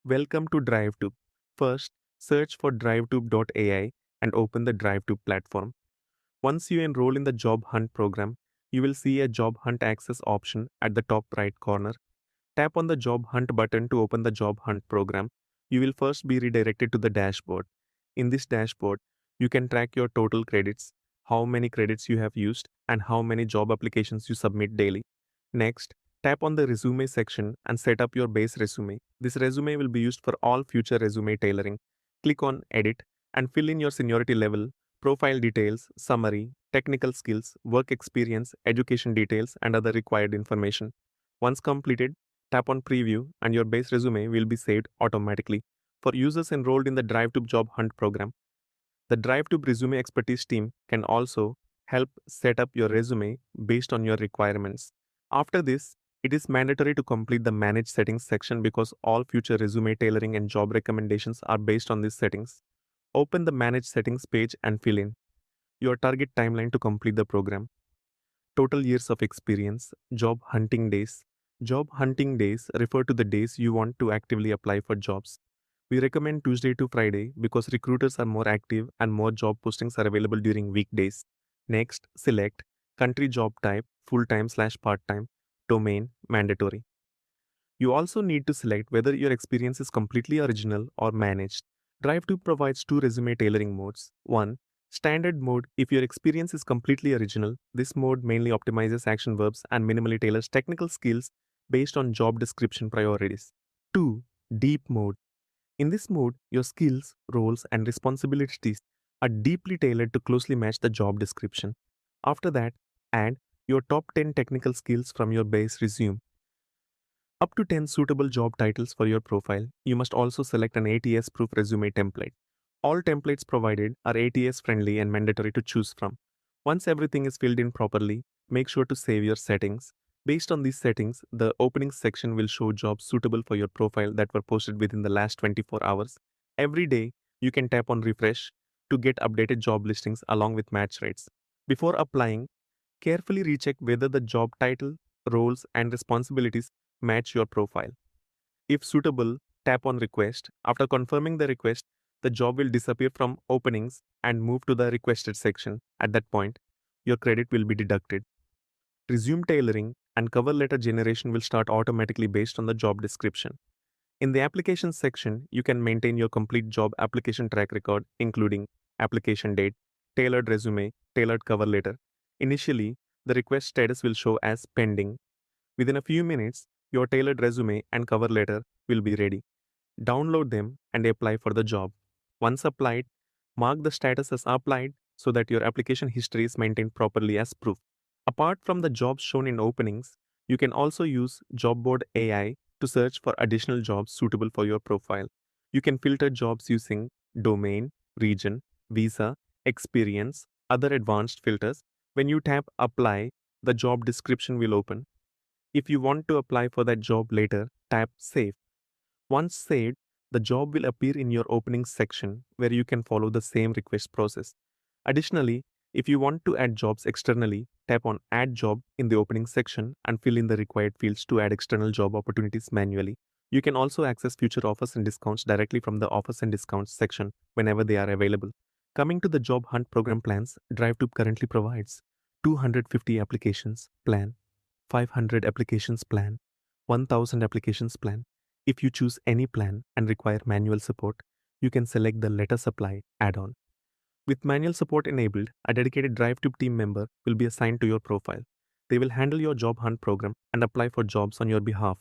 Welcome to drivetube. First, search for drivetube.ai and open the drivetube platform. Once you enroll in the job hunt program, you will see a job hunt access option at the top right corner. Tap on the job hunt button to open the job hunt program. You will first be redirected to the dashboard. In this dashboard, you can track your total credits, how many credits you have used, and how many job applications you submit daily. Next, tap on the resume section and set up your base resume. This resume will be used for all future resume tailoring. Click on Edit and fill in your seniority level, profile details, summary, technical skills, work experience, education details, and other required information. Once completed, tap on Preview and your base resume will be saved automatically. For users enrolled in the DriveTube Job Hunt program, the DriveTube Resume Expertise team can also help set up your resume based on your requirements. After this, it is mandatory to complete the Manage Settings section because all future resume tailoring and job recommendations are based on these settings. Open the Manage Settings page and fill in your target timeline to complete the program. Total years of experience, job hunting days. Job hunting days refer to the days you want to actively apply for jobs. We recommend Tuesday to Friday because recruiters are more active and more job postings are available during weekdays. Next, select country job type, full-time/part-time, domain, mandatory. You also need to select whether your experience is completely original or managed. DriveTube provides two resume tailoring modes. One, standard mode. If your experience is completely original, this mode mainly optimizes action verbs and minimally tailors technical skills based on job description priorities. 2. Deep mode. In this mode, your skills, roles, and responsibilities are deeply tailored to closely match the job description. After that, add your top 10 technical skills from your base resume. Up to 10 suitable job titles for your profile. You must also select an ATS-proof resume template. All templates provided are ATS-friendly and mandatory to choose from. Once everything is filled in properly, make sure to save your settings. Based on these settings, the openings section will show jobs suitable for your profile that were posted within the last 24 hours. Every day, you can tap on refresh to get updated job listings along with match rates. Before applying, carefully recheck whether the job title, roles, and responsibilities match your profile. If suitable, tap on Request. After confirming the request, the job will disappear from openings and move to the requested section. At that point, your credit will be deducted. Resume tailoring and cover letter generation will start automatically based on the job description. In the applications section, you can maintain your complete job application track record, including application date, tailored resume, tailored cover letter. Initially, the request status will show as pending. Within a few minutes, your tailored resume and cover letter will be ready. Download them and apply for the job. Once applied, mark the status as applied so that your application history is maintained properly as proof. Apart from the jobs shown in openings, you can also use Job Board AI to search for additional jobs suitable for your profile. You can filter jobs using domain, region, visa, experience, other advanced filters. When you tap Apply, the job description will open. If you want to apply for that job later, tap Save. Once saved, the job will appear in your openings section where you can follow the same request process. Additionally, if you want to add jobs externally, tap on Add Job in the opening section and fill in the required fields to add external job opportunities manually. You can also access future offers and discounts directly from the Offers and Discounts section whenever they are available. Coming to the job hunt program plans, DriveTube currently provides 250 applications plan, 500 applications plan, 1000 applications plan. If you choose any plan and require manual support, you can select the Let Us Apply add-on. With manual support enabled, a dedicated DriveTube team member will be assigned to your profile. They will handle your job hunt program and apply for jobs on your behalf.